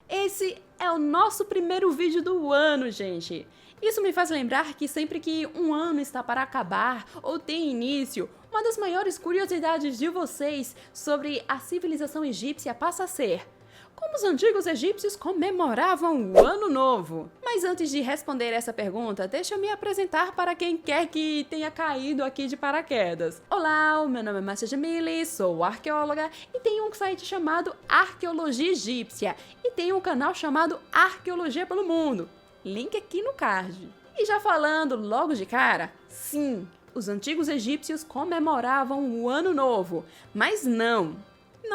Esse é o nosso primeiro vídeo do ano, gente. Isso me faz lembrar que sempre que um ano está para acabar ou tem início, uma das maiores curiosidades de vocês sobre a civilização egípcia passa a ser: como os antigos egípcios comemoravam o Ano Novo? Mas antes de responder essa pergunta, deixa eu me apresentar para quem quer que tenha caído aqui de paraquedas. Olá, o meu nome é Márcia Jamile, sou arqueóloga e tenho um site chamado Arqueologia Egípcia e tenho um canal chamado Arqueologia pelo Mundo. Link aqui no card. E já falando logo de cara, sim, os antigos egípcios comemoravam o Ano Novo, mas não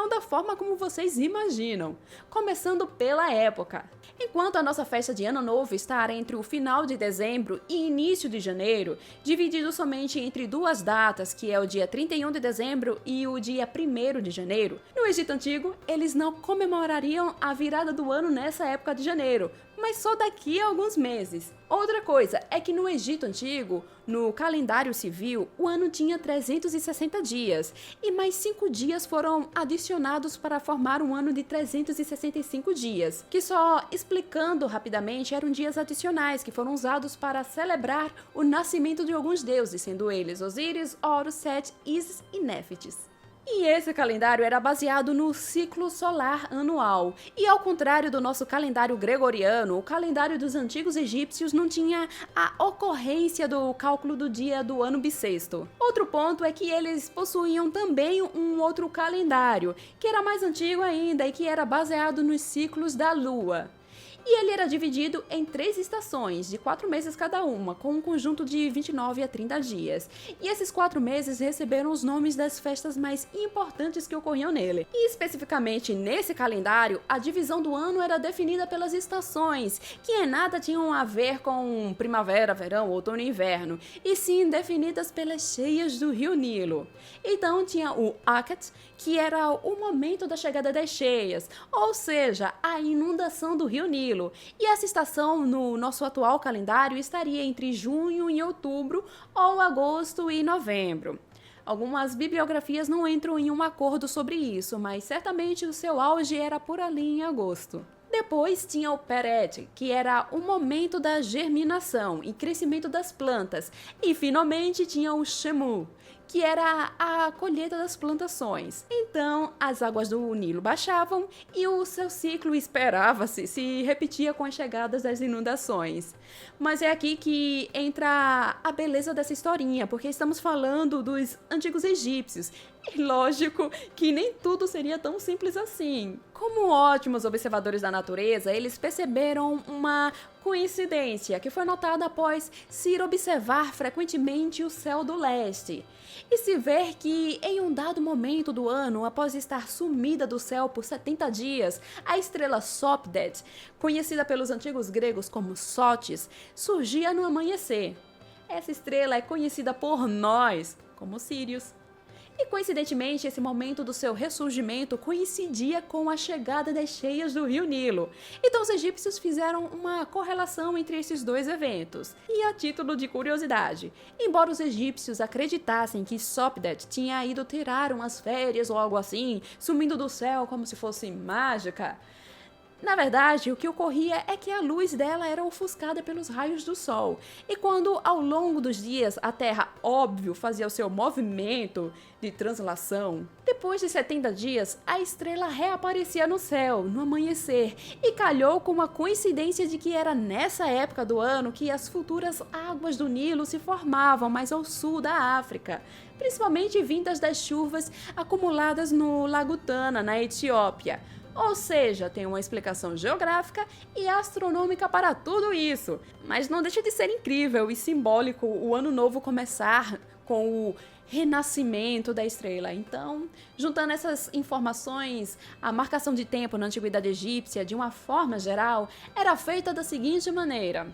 da forma como vocês imaginam, começando pela época. Enquanto a nossa festa de Ano Novo está entre o final de dezembro e início de janeiro, dividido somente entre duas datas, que é o dia 31 de dezembro e o dia 1º de janeiro, no Egito Antigo, eles não comemorariam a virada do ano nessa época de janeiro, mas só daqui a alguns meses. Outra coisa é que no Egito Antigo, no calendário civil, o ano tinha 360 dias, e mais 5 dias foram adicionados para formar um ano de 365 dias, que só explicando rapidamente eram dias adicionais que foram usados para celebrar o nascimento de alguns deuses, sendo eles Osíris, Horus, Sete, Ísis e Néfites. E esse calendário era baseado no ciclo solar anual. E ao contrário do nosso calendário gregoriano, o calendário dos antigos egípcios não tinha a ocorrência do cálculo do dia do ano bissexto. Outro ponto é que eles possuíam também um outro calendário, que era mais antigo ainda e que era baseado nos ciclos da lua. E ele era dividido em 3 estações, de 4 meses cada uma, com um conjunto de 29 a 30 dias. E esses 4 meses receberam os nomes das festas mais importantes que ocorriam nele. E especificamente nesse calendário, a divisão do ano era definida pelas estações, que em nada tinham a ver com primavera, verão, outono e inverno, e sim definidas pelas cheias do rio Nilo. Então tinha o Akat, que era o momento da chegada das cheias, ou seja, a inundação do rio Nilo. E essa estação no nosso atual calendário estaria entre junho e outubro ou agosto e novembro. Algumas bibliografias não entram em um acordo sobre isso, mas certamente o seu auge era por ali em agosto. Depois tinha o Peret, que era o momento da germinação e crescimento das plantas. E finalmente tinha o Shemu, que era a colheita das plantações. Então, as águas do Nilo baixavam e o seu ciclo, esperava-se, se repetia com as chegadas das inundações. Mas é aqui que entra a beleza dessa historinha, porque estamos falando dos antigos egípcios. E lógico que nem tudo seria tão simples assim. Como ótimos observadores da natureza, eles perceberam uma coincidência que foi notada após se observar frequentemente o céu do leste. E se ver que em um dado momento do ano, após estar sumida do céu por 70 dias, a estrela Sopdet, conhecida pelos antigos gregos como Sótis, surgia no amanhecer. Essa estrela é conhecida por nós como Sírius. E coincidentemente, esse momento do seu ressurgimento coincidia com a chegada das cheias do rio Nilo. Então os egípcios fizeram uma correlação entre esses dois eventos. E a título de curiosidade, embora os egípcios acreditassem que Sopdet tinha ido tirar umas férias ou algo assim, sumindo do céu como se fosse mágica, na verdade, o que ocorria é que a luz dela era ofuscada pelos raios do sol. E quando, ao longo dos dias, a Terra, óbvio, fazia o seu movimento de translação, depois de 70 dias, a estrela reaparecia no céu, no amanhecer, e calhou com uma coincidência de que era nessa época do ano que as futuras águas do Nilo se formavam mais ao sul da África, principalmente vindas das chuvas acumuladas no Lago Tana, na Etiópia. Ou seja, tem uma explicação geográfica e astronômica para tudo isso. Mas não deixa de ser incrível e simbólico o ano novo começar com o renascimento da estrela. Então, juntando essas informações, a marcação de tempo na antiguidade egípcia, de uma forma geral, era feita da seguinte maneira: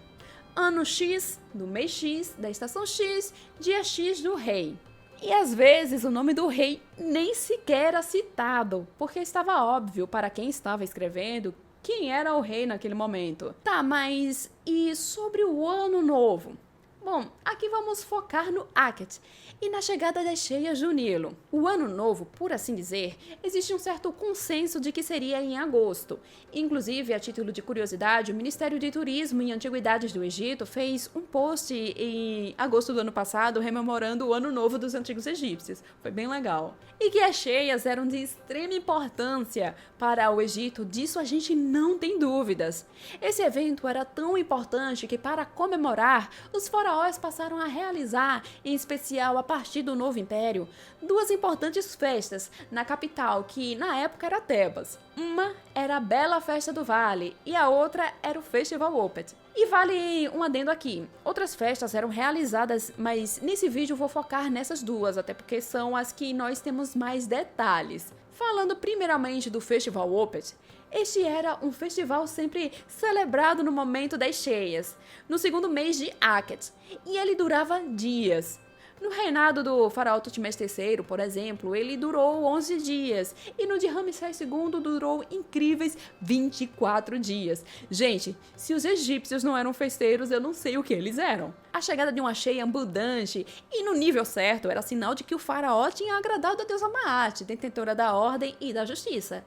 ano X, do mês X, da estação X, dia X do rei. E às vezes o nome do rei nem sequer era citado, porque estava óbvio para quem estava escrevendo quem era o rei naquele momento. Tá, mas e sobre o ano novo? Bom, aqui vamos focar no Akhet e na chegada das cheias do Nilo. O ano novo, por assim dizer, existe um certo consenso de que seria em agosto. Inclusive, a título de curiosidade, o Ministério de Turismo e Antiguidades do Egito fez um post em agosto do ano passado rememorando o ano novo dos antigos egípcios. Foi bem legal. E que as cheias eram de extrema importância para o Egito, disso a gente não tem dúvidas. Esse evento era tão importante que, para comemorar, os faraós passaram a realizar, em especial a partir do Novo Império, duas importantes festas na capital, que na época era Tebas. Uma era a Bela Festa do Vale e a outra era o Festival Opet. E vale um adendo aqui, outras festas eram realizadas, mas nesse vídeo eu vou focar nessas duas, até porque são as que nós temos mais detalhes. Falando primeiramente do Festival Opet, este era um festival sempre celebrado no momento das cheias, no segundo mês de Akhet, e ele durava dias. No reinado do faraó Tutmés III, por exemplo, ele durou 11 dias, e no de Ramsés II durou incríveis 24 dias. Gente, se os egípcios não eram festeiros, eu não sei o que eles eram. A chegada de uma cheia abundante e no nível certo era sinal de que o faraó tinha agradado a deusa Maat, detentora da ordem e da justiça,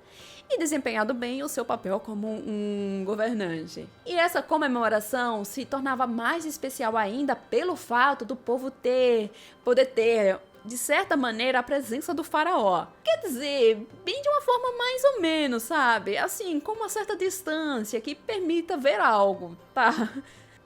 e desempenhado bem o seu papel como um governante. E essa comemoração se tornava mais especial ainda pelo fato do povo poder ter, de certa maneira, a presença do faraó. Quer dizer, bem de uma forma mais ou menos, sabe? Assim, com uma certa distância que permita ver algo, tá?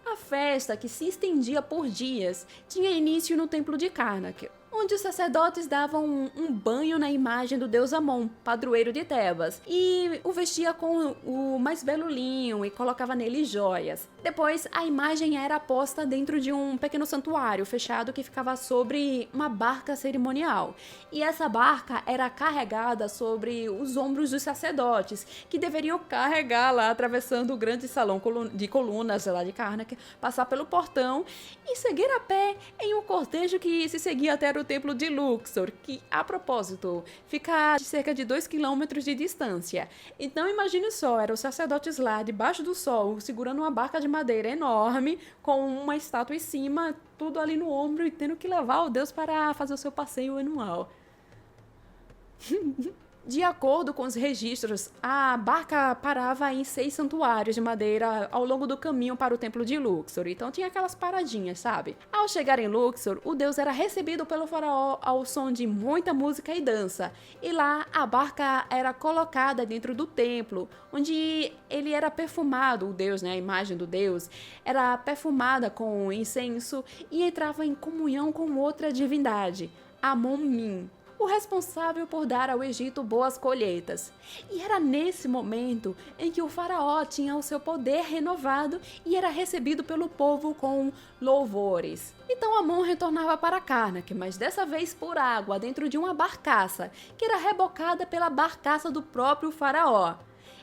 A festa, que se estendia por dias, tinha início no templo de Karnak, onde os sacerdotes davam um banho na imagem do deus Amon, padroeiro de Tebas, e o vestia com o mais belo linho e colocava nele joias. Depois, a imagem era posta dentro de um pequeno santuário fechado que ficava sobre uma barca cerimonial, e essa barca era carregada sobre os ombros dos sacerdotes, que deveriam carregá-la atravessando o grande salão de colunas lá de Karnak, passar pelo portão e seguir a pé em um cortejo que se seguia até o templo de Luxor, que, a propósito, fica a cerca de 2 quilômetros de distância. Então imagine só, eram os sacerdotes lá, debaixo do sol, segurando uma barca de madeira enorme, com uma estátua em cima, tudo ali no ombro, e tendo que levar o deus para fazer o seu passeio anual. De acordo com os registros, a barca parava em 6 santuários de madeira ao longo do caminho para o templo de Luxor, então tinha aquelas paradinhas, sabe? Ao chegar em Luxor, o deus era recebido pelo faraó ao som de muita música e dança, e lá a barca era colocada dentro do templo, onde ele era perfumado, o deus, né, a imagem do deus, era perfumada com incenso e entrava em comunhão com outra divindade, Amon-Min, o responsável por dar ao Egito boas colheitas. E era nesse momento em que o faraó tinha o seu poder renovado e era recebido pelo povo com louvores. Então Amon retornava para Karnak, mas dessa vez por água, dentro de uma barcaça, que era rebocada pela barcaça do próprio faraó.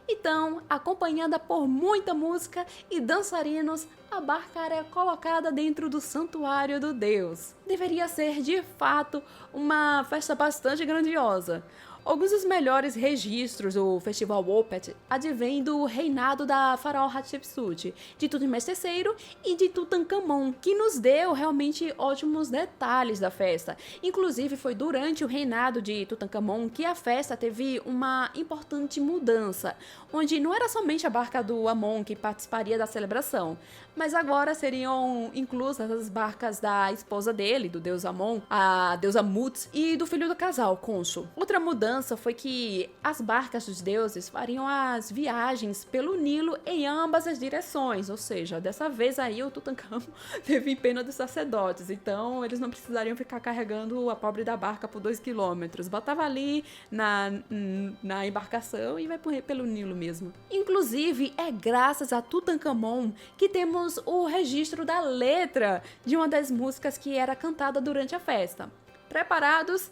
Então, acompanhada por muita música e dançarinos, a barca era colocada dentro do santuário do deus. Deveria ser, de fato, uma festa bastante grandiosa. Alguns dos melhores registros do Festival Opet advêm do reinado da faraó Hatshepsut, de Tutmés III e de Tutankhamon, que nos deu realmente ótimos detalhes da festa. Inclusive, foi durante o reinado de Tutankhamon que a festa teve uma importante mudança, onde não era somente a barca do Amon que participaria da celebração, mas agora seriam inclusas as barcas da esposa dele, do deus Amon, a deusa Mut, e do filho do casal, Khonshu. Outra mudança foi que as barcas dos deuses fariam as viagens pelo Nilo em ambas as direções, ou seja, dessa vez aí o Tutankhamon teve pena dos sacerdotes, então eles não precisariam ficar carregando a pobre da barca por 2 quilômetros, botava ali na embarcação e vai pelo Nilo mesmo. Inclusive, é graças a Tutankhamon que temos o registro da letra de uma das músicas que era cantada durante a festa. Preparados?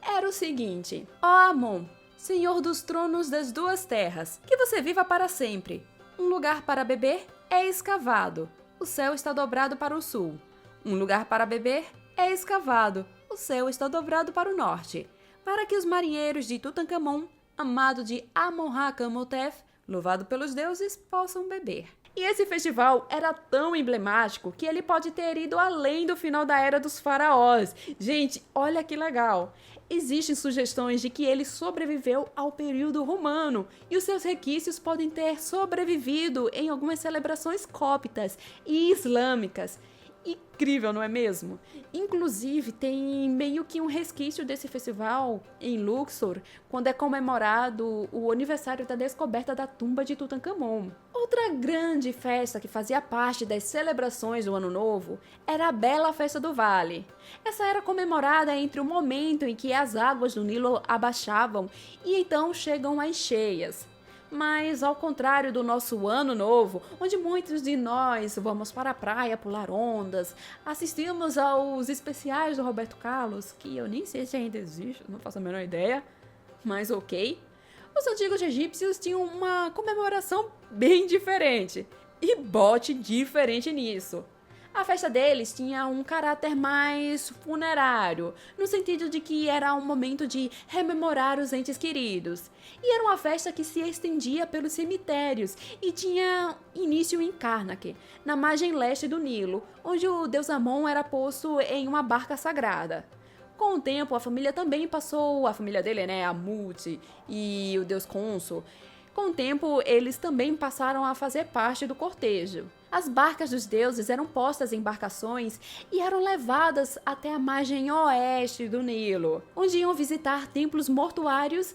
Era o seguinte: Ó Amon, senhor dos tronos das duas terras, que você viva para sempre. Um lugar para beber é escavado, o céu está dobrado para o sul. Um lugar para beber é escavado, o céu está dobrado para o norte. Para que os marinheiros de Tutankhamon, amado de Amon-Ra Camhotep, louvado pelos deuses, possam beber. E esse festival era tão emblemático que ele pode ter ido além do final da Era dos Faraós. Gente, olha que legal! Existem sugestões de que ele sobreviveu ao período romano e os seus requisitos podem ter sobrevivido em algumas celebrações cóptas e islâmicas. Incrível, não é mesmo? Inclusive, tem meio que um resquício desse festival em Luxor, quando é comemorado o aniversário da descoberta da tumba de Tutankhamon. Outra grande festa que fazia parte das celebrações do Ano Novo era a Bela Festa do Vale. Essa era comemorada entre o momento em que as águas do Nilo abaixavam e então chegam as cheias. Mas, ao contrário do nosso Ano Novo, onde muitos de nós vamos para a praia pular ondas, assistimos aos especiais do Roberto Carlos, que eu nem sei se ainda existe, não faço a menor ideia, mas ok. Os antigos egípcios tinham uma comemoração bem diferente, e bote diferente nisso. A festa deles tinha um caráter mais funerário, no sentido de que era um momento de rememorar os entes queridos. E era uma festa que se estendia pelos cemitérios e tinha início em Karnak, na margem leste do Nilo, onde o deus Amon era posto em uma barca sagrada. Com o tempo, a família também passou, a família dele, né, Amut e o deus Consul. Com o tempo, eles também passaram a fazer parte do cortejo. As barcas dos deuses eram postas em embarcações e eram levadas até a margem oeste do Nilo, onde iam visitar templos mortuários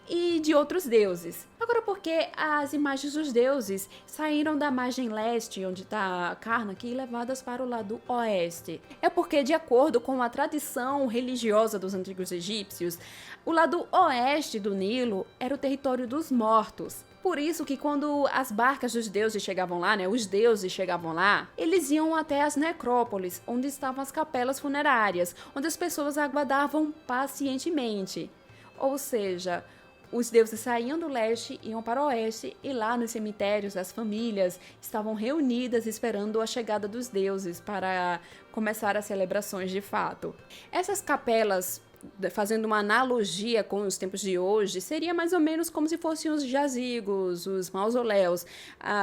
e de outros deuses. Agora, por que as imagens dos deuses saíram da margem leste, onde está Karnak, e levadas para o lado oeste? É porque, de acordo com a tradição religiosa dos antigos egípcios, o lado oeste do Nilo era o território dos mortos. Por isso que quando as barcas dos deuses chegavam lá, né, os deuses chegavam lá, eles iam até as necrópolis, onde estavam as capelas funerárias, onde as pessoas aguardavam pacientemente. Ou seja, os deuses saíam do leste, iam para o oeste, e lá nos cemitérios as famílias estavam reunidas esperando a chegada dos deuses para começar as celebrações de fato. Essas capelas, fazendo uma analogia com os tempos de hoje, seria mais ou menos como se fossem os jazigos, os mausoléus.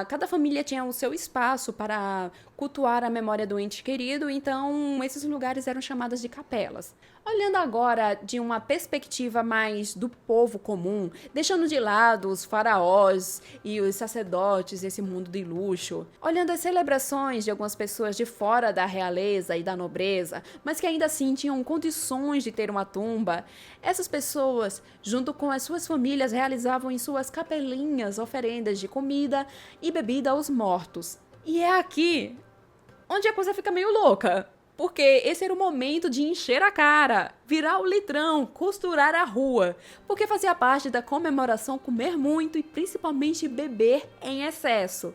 Cada família tinha o seu espaço para cultuar a memória do ente querido, então esses lugares eram chamados de capelas. Olhando agora de uma perspectiva mais do povo comum, deixando de lado os faraós e os sacerdotes, esse mundo de luxo, olhando as celebrações de algumas pessoas de fora da realeza e da nobreza, mas que ainda assim tinham condições de ter uma tumba, essas pessoas, junto com as suas famílias, realizavam em suas capelinhas oferendas de comida e bebida aos mortos. E é aqui onde a coisa fica meio louca. Porque esse era o momento de encher a cara, virar o litrão, costurar a rua. Porque fazia parte da comemoração comer muito e principalmente beber em excesso.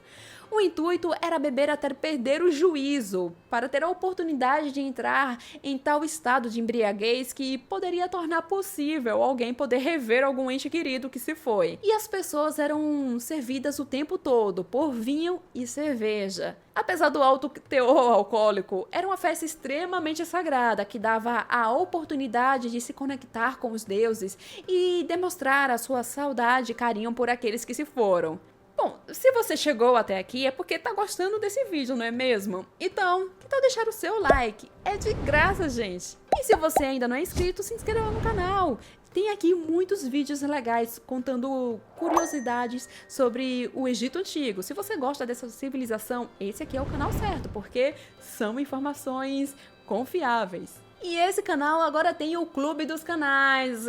O intuito era beber até perder o juízo, para ter a oportunidade de entrar em tal estado de embriaguez que poderia tornar possível alguém poder rever algum ente querido que se foi. E as pessoas eram servidas o tempo todo por vinho e cerveja. Apesar do alto teor alcoólico, era uma festa extremamente sagrada que dava a oportunidade de se conectar com os deuses e demonstrar a sua saudade e carinho por aqueles que se foram. Bom, se você chegou até aqui é porque tá gostando desse vídeo, não é mesmo? Então, que tal deixar o seu like? É de graça, gente! E se você ainda não é inscrito, se inscreva no canal! Tem aqui muitos vídeos legais contando curiosidades sobre o Egito Antigo. Se você gosta dessa civilização, esse aqui é o canal certo, porque são informações confiáveis. E esse canal agora tem o Clube dos Canais.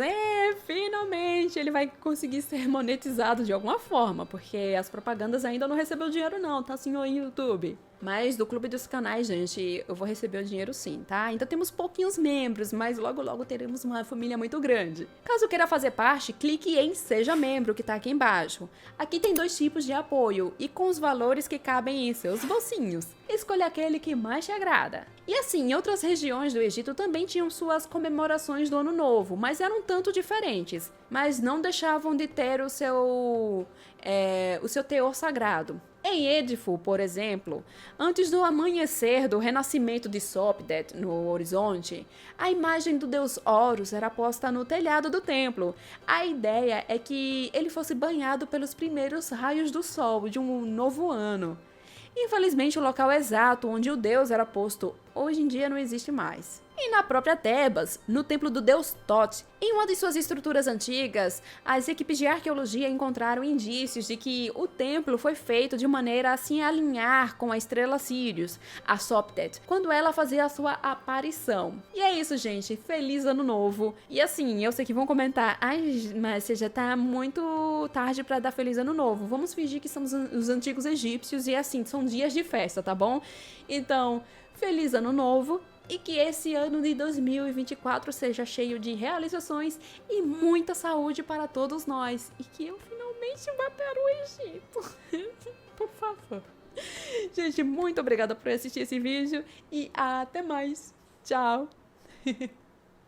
Finalmente ele vai conseguir ser monetizado de alguma forma, porque as propagandas ainda não recebeu dinheiro não, tá, senhor YouTube? Mas do Clube dos Canais, gente, eu vou receber o dinheiro sim, tá? Ainda temos pouquinhos membros, mas logo logo teremos uma família muito grande. Caso queira fazer parte, clique em Seja Membro, que tá aqui embaixo. Aqui tem 2 tipos de apoio, e com os valores que cabem em seus bolsinhos. Escolha aquele que mais te agrada. E assim, em outras regiões do Egito também também tinham suas comemorações do Ano Novo, mas eram um tanto diferentes, mas não deixavam de ter o seu teor sagrado. Em Édifo, por exemplo, antes do amanhecer do renascimento de Sopdet no horizonte, a imagem do deus Horus era posta no telhado do templo. A ideia é que ele fosse banhado pelos primeiros raios do sol de um novo ano. Infelizmente, o local exato onde o deus era posto hoje em dia não existe mais. E na própria Tebas, no templo do deus Thoth, em uma de suas estruturas antigas, as equipes de arqueologia encontraram indícios de que o templo foi feito de maneira a se alinhar com a estrela Sirius, a Sopdet, quando ela fazia a sua aparição. E é isso, gente. Feliz Ano Novo! E assim, eu sei que vão comentar, ai, mas você já tá muito tarde pra dar Feliz Ano Novo. Vamos fingir que somos os antigos egípcios e assim, são dias de festa, tá bom? Então, Feliz Ano Novo! E que esse ano de 2024 seja cheio de realizações e muita saúde para todos nós. E que eu finalmente vá para o Egito. Por favor. Gente, muito obrigada por assistir esse vídeo e até mais. Tchau.